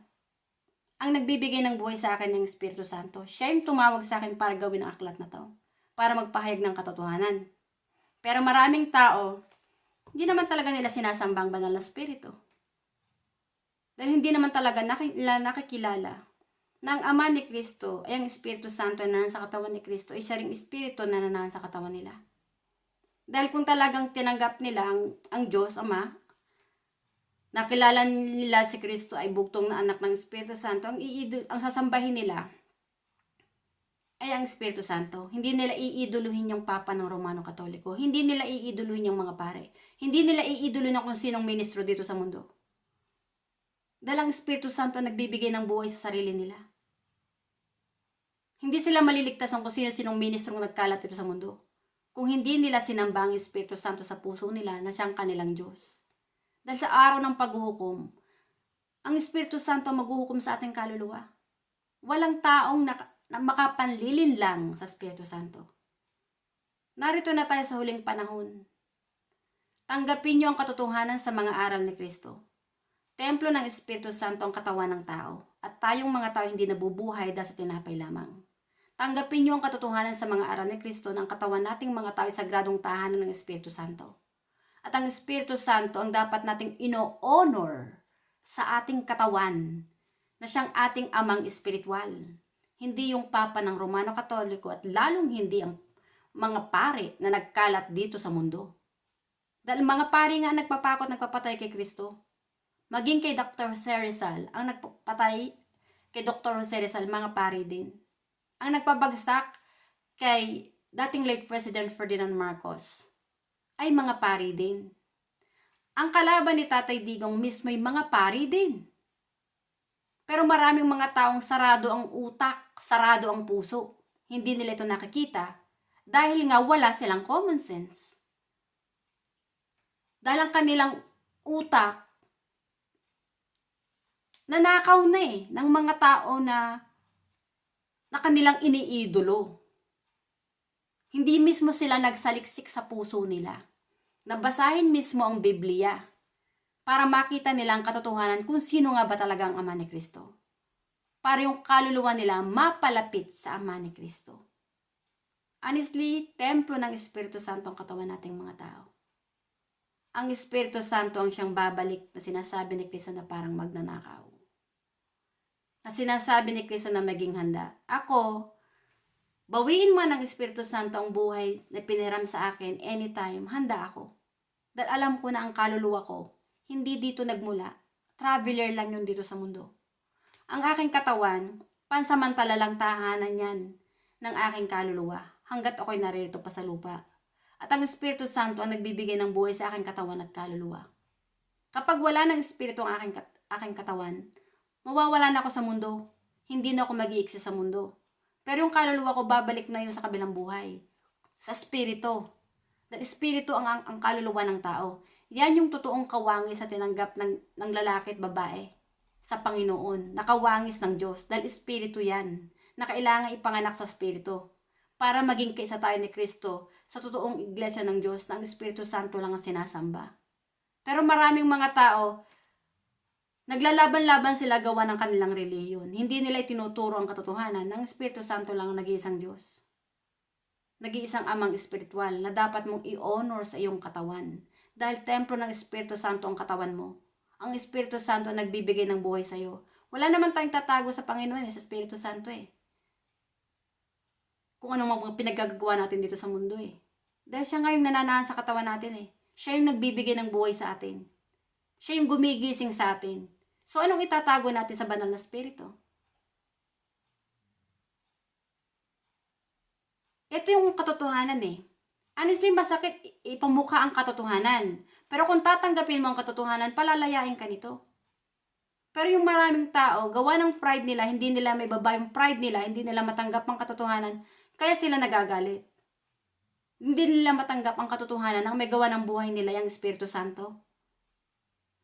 S1: Ang nagbibigay ng buhay sa akin ng Espiritu Santo, siya yung tumawag sa akin para gawin ang aklat na to. Para magpahayag ng katotohanan. Pero maraming tao, hindi naman talaga nila sinasamba ang banal na spirito. Dahil hindi naman talaga nakikilala na ang Ama ni Kristo ay ang Espiritu Santo na nasa katawan ni Kristo ay siya ring Espiritu na nasa katawan nila. Dahil kung talagang tinanggap nila ang Diyos, Ama, nakilala nila si Kristo ay bugtong na anak ng Espiritu Santo, ang sasambahin nila ay ang Espiritu Santo. Hindi nila iiduluhin yung Papa ng Romano Katoliko. Hindi nila iiduluhin yung mga pare. Hindi nila iiduluhin kung sinong ministro dito sa mundo. Dahil ang Espiritu Santo nagbibigay ng buhay sa sarili nila. Hindi sila maliligtas kung sino-sinong ministrong nagkalat dito sa mundo. Kung hindi nila sinamba ang Espiritu Santo sa puso nila na siyang kanilang Diyos. Dahil sa araw ng paghuhukom, ang Espiritu Santo maghuhukom sa ating kaluluwa. Walang taong na makapanlilin lang sa Espiritu Santo. Narito na tayo sa huling panahon. Tanggapin niyo ang katotohanan sa mga aral ni Kristo. Templo ng Espiritu Santo ang katawan ng tao, at tayong mga tao hindi nabubuhay dahil sa tinapay lamang. Tanggapin niyo ang katotohanan sa mga aral ni Kristo ng katawan nating mga tao ay sagradong tahanan ng Espiritu Santo. At ang Espiritu Santo ang dapat nating ino-honor sa ating katawan na siyang ating amang espiritual. hindi yung Papa ng Romano Katoliko at lalong hindi ang mga pari na nagkalat dito sa mundo. Dahil mga pari nga nagpapakot, nagpapatay kay Kristo. Maging kay Dr. Jose Rizal, ang nagpapatay kay Dr. Jose Rizal, mga pari din. Ang nagpabagsak kay dating late President Ferdinand Marcos ay mga pari din. Ang kalaban ni Tatay Digong mismo ay mga pari din. Pero maraming mga taong sarado ang utak, sarado ang puso. Hindi nila ito nakikita dahil nga wala silang common sense. Dahil ang kanilang utak nanakaw na ng mga tao na kanilang iniidolo. Hindi mismo sila nagsaliksik sa puso nila. Nabasahin mismo ang Biblia para makita nila ang katotohanan kung sino nga ba talaga ang Ama ni Kristo. Para yung kaluluwa nila mapalapit sa Ama ni Kristo. Honestly, templo ng Espiritu Santo ang katawan nating mga tao. Ang Espiritu Santo ang siyang babalik na sinasabi ni Kristo na parang magnanakaw. Na sinasabi ni Kristo na maging handa. Ako, bawiin man ng Espiritu Santo ang buhay na piniram sa akin anytime, handa ako. Dahil alam ko na ang kaluluwa ko, hindi dito nagmula. Traveler lang yun dito sa mundo. Ang aking katawan, pansamantala lang tahanan yan ng aking kaluluwa hanggat ako'y naririto pa sa lupa. At ang Espiritu Santo ang nagbibigay ng buhay sa aking katawan at kaluluwa. Kapag wala ng Espiritu ang aking katawan, mawawala na ako sa mundo. Hindi na ako mag-iiksi sa mundo. Pero yung kaluluwa ko babalik na yun sa kabilang buhay. Sa Espiritu. Dahil Espiritu ang kaluluwa ng tao. Yan yung totoong kawangis sa tinanggap ng lalaki at babae sa Panginoon. Nakawangis ng Diyos. Dahil Espiritu yan. Na kailangan ipanganak sa Espiritu. Para maging kaisa tayo ni Kristo sa totoong iglesia ng Diyos na ang Espiritu Santo lang ang sinasamba. Pero maraming mga tao, naglalaban-laban sila gawa ng kanilang reliyon. Hindi nila itinuturo ang katotohanan ng Espiritu Santo lang ang nag-iisang Diyos. Nag-iisang amang espiritual na dapat mong i-honor sa iyong katawan. Dahil templo ng Espiritu Santo ang katawan mo. Ang Espiritu Santo ang nagbibigay ng buhay sa iyo. Wala naman tayong tatago sa Panginoon sa Espiritu Santo Kung ano mga pinaggagawa natin dito sa mundo Dahil siya nga yung nananahan sa katawan natin Siya yung nagbibigay ng buhay sa atin. Siya yung gumigising sa atin. So, anong itatago natin sa banal na Espiritu? Ito yung katotohanan Honestly, masakit ipamukha ang katotohanan. Pero kung tatanggapin mo ang katotohanan, palalayain ka nito. Pero yung maraming tao, gawa ng pride nila, hindi nila may baba yung pride nila, hindi nila matanggap ang katotohanan, kaya sila nagagalit. Hindi nila matanggap ang katotohanan ng may gawa ng buhay nila, yung Espiritu Santo.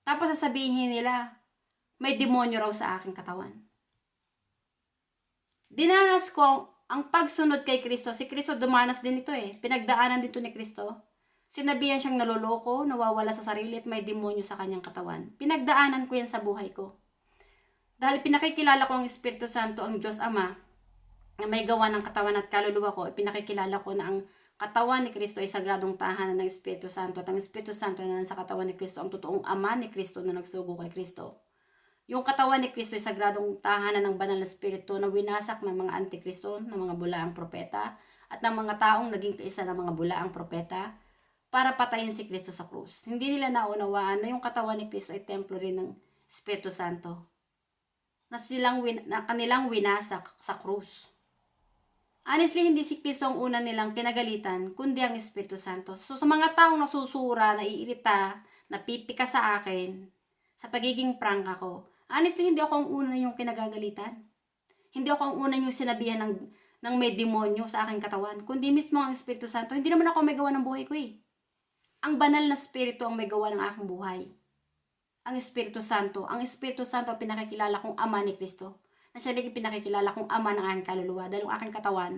S1: Tapos sasabihin nila, may demonyo raw sa aking katawan. Dinanas ko ang pagsunod kay Kristo. Si Kristo dumanas din ito Pinagdaanan dito ni Kristo. Sinabihan siyang naloloko, nawawala sa sarili at may demonyo sa kanyang katawan. Pinagdaanan ko yan sa buhay ko. Dahil pinakikilala ko ang Espiritu Santo, ang Diyos Ama, na may gawa ng katawan at kaluluwa ko, pinakikilala ko na ang katawan ni Kristo ay sagradong tahanan ng Espiritu Santo at ang Espiritu Santo na nasa katawan ni Kristo, ang totoong Ama ni Kristo na nagsugo kay Kristo. Yung katawan ni Kristo ay sagradong tahanan ng banal na Espiritu na winasak ng mga antikristo, ng mga bulaang propeta, at ng mga taong naging kaisa ng mga bulaang propeta para patayin si Kristo sa krus. Hindi nila naunawaan na yung katawan ni Kristo ay templo rin ng Espiritu Santo na kanilang winasak sa krus. Honestly, hindi si Kristo ang una nilang kinagalitan, kundi ang Espiritu Santo. So, sa mga taong nasusura, naiirita, napipika sa akin, sa pagiging prangka ko, honestly, hindi ako ang una yung kinagagalitan. Hindi ako ang una yung sinabihan ng may demonyo sa aking katawan, kundi mismo ang Espiritu Santo. Hindi naman ako may gawa ng buhay ko Ang banal na Espiritu ang may gawa ng aking buhay. Ang Espiritu Santo. Ang Espiritu Santo ang pinakikilala kong Ama ni Kristo. Na siya naging pinakikilala kong Ama ng aking kaluluwa. Dahil ang aking katawan,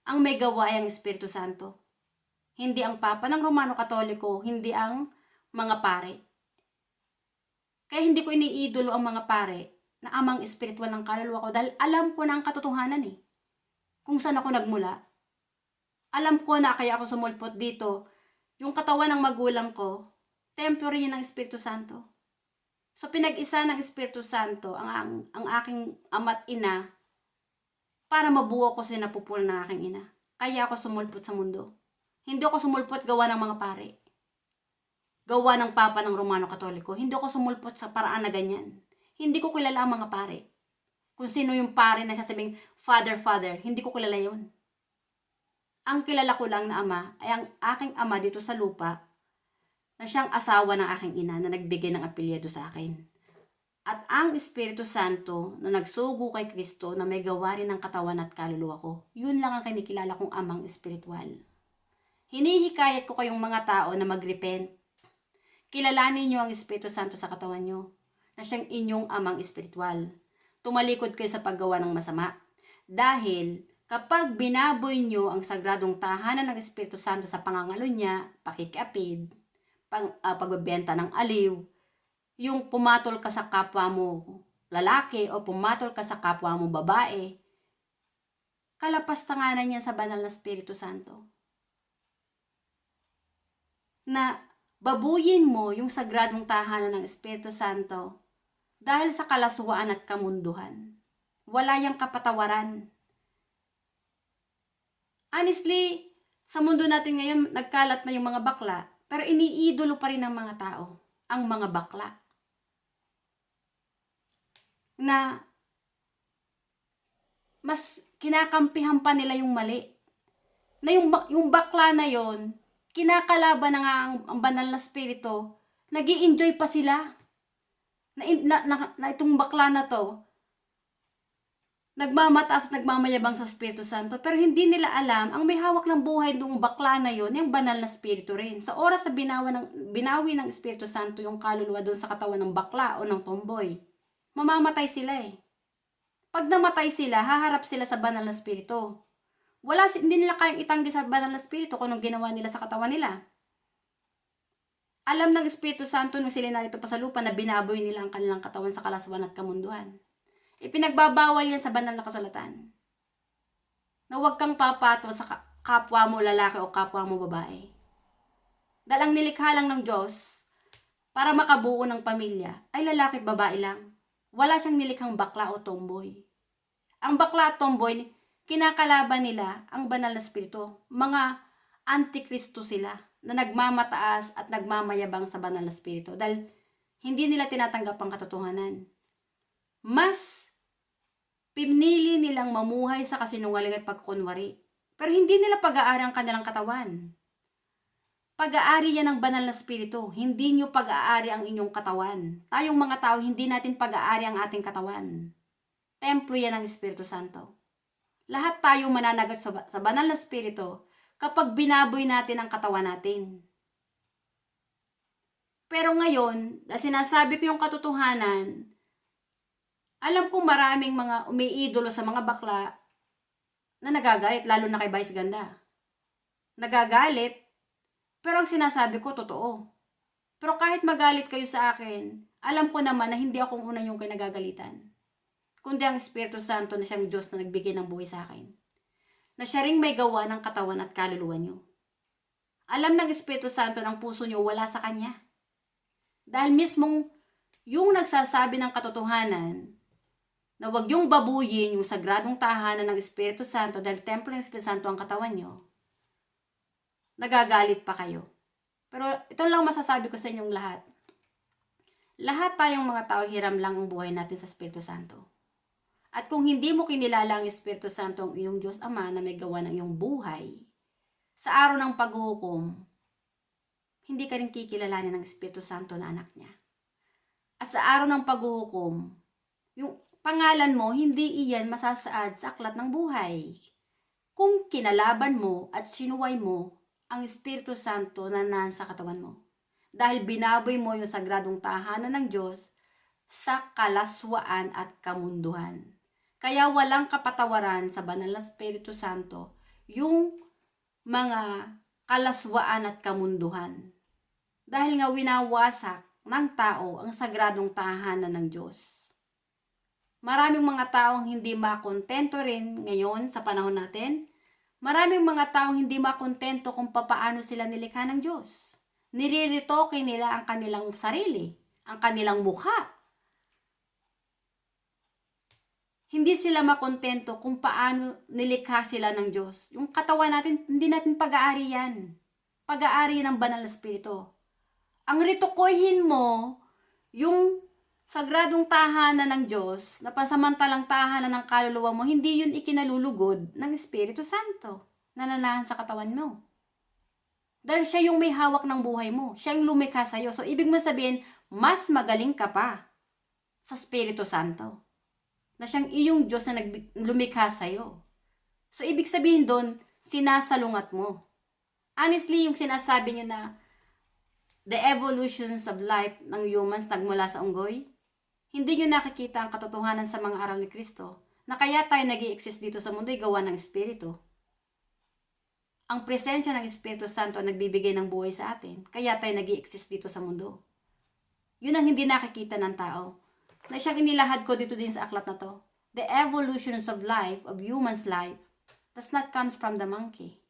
S1: ang may gawa ay ang Espiritu Santo. Hindi ang Papa ng Romano Katoliko, hindi ang mga pare. Kaya hindi ko iniidolo ang mga pare na amang espiritual ng kaluluwa ko dahil alam ko na ang katotohanan Kung saan ako nagmula. Alam ko na kaya ako sumulpot dito. Yung katawan ng magulang ko, templo rin ng Espiritu Santo. So pinag-isa ng Espiritu Santo ang aking ama't ina para mabuo ko sa napupunan ng aking ina. Kaya ako sumulpot sa mundo. Hindi ako sumulpot gawa ng mga pare. Gawa ng Papa ng Romano Katoliko. Hindi ako sumulpot sa paraan na ganyan. Hindi ko kilala ang mga pare. Kung sino yung pare na sasabing, Father, hindi ko kilala yun. Ang kilala ko lang na ama ay ang aking ama dito sa lupa na siyang asawa ng aking ina na nagbigay ng apelyido sa akin. At ang Espiritu Santo na nagsugo kay Kristo na may gawa rin ng katawan at kaluluwa ko. Yun lang ang kinikilala kong amang espiritual. Hinihikayat ko kayong mga tao na mag-repent. Kilalanin niyo ang Espiritu Santo sa katawan niyo na siyang inyong amang espiritual. Tumalikod kayo sa paggawa ng masama. Dahil kapag binaboy niyo ang sagradong tahanan ng Espiritu Santo sa pangangalo niya, pakikiapid, pagbebenta ng aliw, yung pumatol ka sa kapwa mo lalaki o pumatol ka sa kapwa mo babae, kalapastanganan niya sa banal na Espiritu Santo. Na babuyin mo yung sagradong tahanan ng Espiritu Santo dahil sa kalaswaan at kamunduhan. Wala yang kapatawaran. Honestly, sa mundo natin ngayon, nagkalat na yung mga bakla, pero iniidolo pa rin ng mga tao ang mga bakla. Na mas kinakampihan pa nila yung mali. Na yung bakla na yon, kinakalaban na nga ang banal na spirito, nag-i-enjoy pa sila. Na itong bakla na to, nagmamataas at nagmamayabang sa Espiritu Santo, pero hindi nila alam, ang may hawak ng buhay ng bakla na yon, yung banal na spirito rin. Sa oras na binawi ng Espiritu Santo yung kaluluwa doon sa katawan ng bakla o ng tomboy, mamamatay sila eh. Pag namatay sila, haharap sila sa banal na spirito. Hindi nila kayang itanggi sa banal na spirito kung anong ginawa nila sa katawan nila. Alam ng Espiritu Santo nung sila narito pa sa lupa na binaboy nila ang kanilang katawan sa kalaswan at kamunduhan. Ipinagbabawal yan sa banal na kasulatan. Na huwag kang papatol sa kapwa mo lalaki o kapwa mo babae. Dahil ang nilikha lang ng Diyos para makabuo ng pamilya ay lalaki at babae lang. Wala siyang nilikhang bakla o tomboy. Ang bakla at tomboy, kinakalaban nila ang banal na spirito. Mga antikristo sila na nagmamataas at nagmamayabang sa banal na spirito dahil hindi nila tinatanggap ang katotohanan. Mas pinili nilang mamuhay sa kasinungalingan at pagkukunwari. Pero hindi nila pag-aari ang kanilang katawan. Pag-aari yan ng banal na spirito. Hindi nyo pag-aari ang inyong katawan. Tayong mga tao, hindi natin pag-aari ang ating katawan. Templo yan ng Espiritu Santo. Lahat tayo mananagat sa banal na spirito kapag binaboy natin ang katawan natin. Pero ngayon, sinasabi ko yung katotohanan, alam ko maraming mga umiidolo sa mga bakla na nagagalit, lalo na kay Vice Ganda. Nagagalit, pero ang sinasabi ko totoo. Pero kahit magalit kayo sa akin, alam ko naman na hindi ako una yung kinagagalitan. Kundi ang Espiritu Santo na siyang Diyos na nagbigay ng buhay sa akin. Na siya ring may gawa ng katawan at kaluluwa nyo. Alam ng Espiritu Santo ng puso nyo wala sa Kanya. Dahil mismong yung nagsasabi ng katotohanan na huwag yung babuyin yung sagradong tahanan ng Espiritu Santo dahil templo ng Espiritu Santo ang katawan nyo, nagagalit pa kayo. Pero ito lang masasabi ko sa inyong lahat. Lahat tayong mga tao hiram lang ang buhay natin sa Espiritu Santo. At kung hindi mo kinilala ang Espiritu Santo ang iyong Diyos Ama na may gawa ng iyong buhay, sa araw ng paghuhukom, hindi ka rin kikilalanin ng Espiritu Santo na anak niya. At sa araw ng paghuhukom, yung pangalan mo, hindi iyan masasaad sa aklat ng buhay. Kung kinalaban mo at sinuway mo ang Espiritu Santo na nasa katawan mo. Dahil binaboy mo yung sagradong tahanan ng Diyos sa kalaswaan at kamunduhan. Kaya walang kapatawaran sa banal na Espiritu Santo yung mga kalaswaan at kamunduhan. Dahil nga winawasak ng tao ang sagradong tahanan ng Diyos. Maraming mga taong hindi makontento rin ngayon sa panahon natin. Maraming mga taong hindi makontento kung papaano sila nilikha ng Diyos. Niriritoke nila ang kanilang sarili, ang kanilang mukha. Hindi sila makontento kung paano nilikha sila ng Diyos. Yung katawan natin, hindi natin pag-aari yan. Pag-aari ng banal na espiritu. Ang ritukoyhin mo, yung sagradong tahanan ng Diyos, na pansamantalang tahanan ng kaluluwa mo, hindi yun ikinalulugod ng Espiritu Santo na nanahan sa katawan mo. Dahil siya yung may hawak ng buhay mo. Siya yung lumikha sa'yo. So, ibig mo sabihin, mas magaling ka pa sa Espiritu Santo. Na siyang iyong Diyos na lumikha sa'yo. So, ibig sabihin doon, sinasalungat mo. Honestly, yung sinasabi niyo na the evolutions of life ng humans nagmula sa unggoy, hindi nyo nakikita ang katotohanan sa mga aral ni Kristo na kaya tayo nag-i-exist dito sa mundo ay gawa ng Espiritu. Ang presensya ng Espiritu Santo ang nagbibigay ng buhay sa atin, kaya tayo nag-i-exist dito sa mundo. Yun ang hindi nakikita ng tao. Na siyang inilahad ko dito din sa aklat na to. The evolutions of life, of human's life, does not comes from the monkey.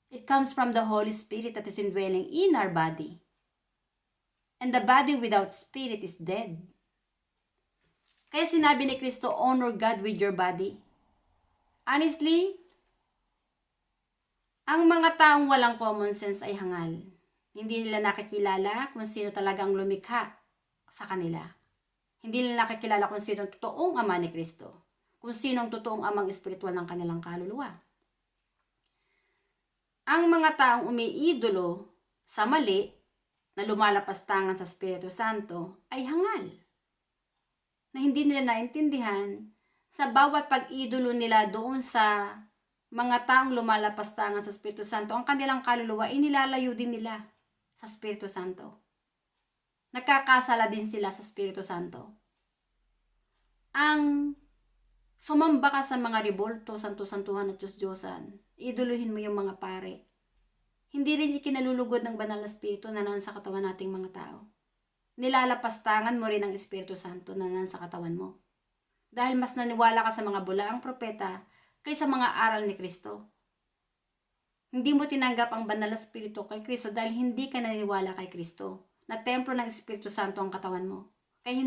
S1: It comes from the Holy Spirit that is indwelling in our body. And the body without spirit is dead. Kaya sinabi ni Kristo, honor God with your body. Honestly, ang mga taong walang common sense ay hangal. Hindi nila nakikilala kung sino talagang lumikha sa kanila. Hindi nila nakikilala kung sino ang totoong ama ni Kristo. Kung sino ang totoong amang espiritual ng kanilang kaluluwa. Ang mga taong umiidolo sa mali na lumalapastangan sa Espiritu Santo ay hangal. Na hindi nila naintindihan sa bawat pag-idolo nila doon sa mga taong lumalapastangan sa Espiritu Santo, ang kanilang kaluluwa inilalayo din nila sa Espiritu Santo. Nagkakasala din sila sa Espiritu Santo. Ang sumamba ka sa mga rebolto, santo-santuhan at Diyos-Diyosan, iduluhin mo yung mga pare. Hindi rin ikinalulugod ng banal na Espiritu na nasa katawan nating mga tao. Nilalapastangan mo rin ang Espiritu Santo na nasa katawan mo. Dahil mas naniwala ka sa mga bulaang propeta kaysa mga aral ni Kristo. Hindi mo tinanggap ang banal na Espiritu kay Kristo dahil hindi ka naniniwala kay Kristo na templo ng Espiritu Santo ang katawan mo. Kaya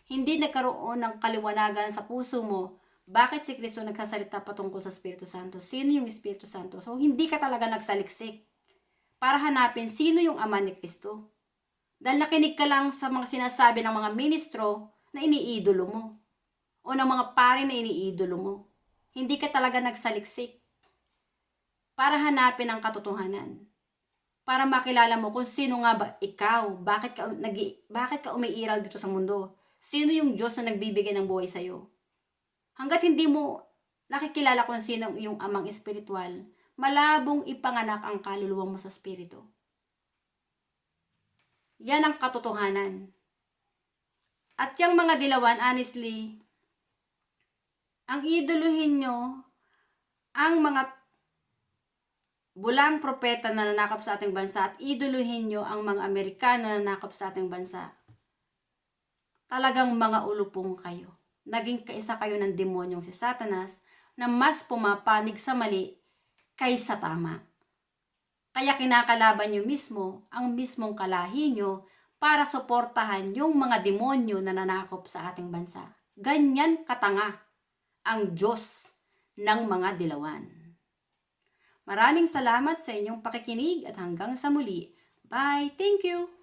S1: hindi nagkaroon ng kaliwanagan sa puso mo bakit si Kristo nagsasalita patungkol sa Espiritu Santo. Sino yung Espiritu Santo? So hindi ka talaga nagsaliksik para hanapin sino yung ama ni Kristo. Dahil nakinig ka lang sa mga sinasabi ng mga ministro na iniidolo mo. O ng mga pare na iniidolo mo. Hindi ka talaga nagsaliksik para hanapin ang katotohanan. Para makilala mo kung sino nga ba ikaw. Bakit ka umiiral dito sa mundo? Sino yung Diyos na nagbibigay ng buhay sa'yo? Hanggat hindi mo nakikilala kung sino yung amang espiritual, malabong ipanganak ang kaluluwa mo sa espiritu. Yan ang katotohanan. At yung mga dilawan, honestly, ang idoluhin nyo, ang mga bulang propeta na nanakop sa ating bansa at idoluhin nyo ang mga Amerikano na nanakop sa ating bansa. Talagang mga ulupong kayo. Naging kaisa kayo ng demonyong si Satanas na mas pumapanig sa mali kaysa tama. Kaya kinakalaban nyo mismo ang mismong kalahi nyo para suportahan yung mga demonyo na nanakop sa ating bansa. Ganyan katanga ang Diyos ng mga dilawan. Maraming salamat sa inyong pakikinig at hanggang sa muli. Bye! Thank you!